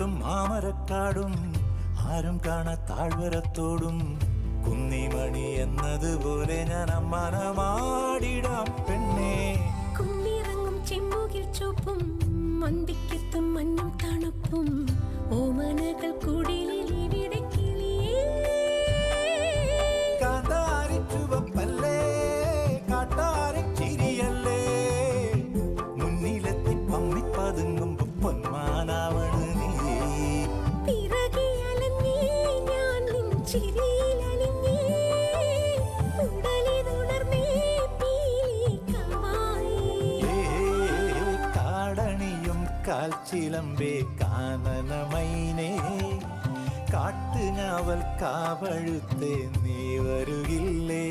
കൊട്ടും മാമരക്കാടും ആരും കാണാ താഴ്വരത്തോടും കുന്നിമണി എന്നതുപോലെ ഞാൻ അമ്മാനമാടിടാം പെണ്ണേ. കുന്നിറങ്ങും ചെമ്മുകിൽ ചുവപ്പും മന്തിക്കെത്തും മഞ്ഞും തണുപ്പും ഓമനകൾ കുടിലിൽ ഇവിടെ കിളിയേ. കാന്താരി ചുവപ്പല്ലേ കാട്ടാരി ചിരിയല്ലേ മുന്നിലെത്തി പമ്മി പതുങ്ങുമ്പോ പൊന്മാനാവണ് നീ. പിറകെ അലഞ്ഞേ ഞാൻ നിൻ ചിരിയിലലിഞ്ഞേ ഉടലിതുണർന്നേ പീലിക്കവായി. കാടണിയും കാൽച്ചിലമ്പേ കാനനമൈനേ കാട്ടുഞാവൽ കാവഴുത്തേ നീ വരുകില്ലേ.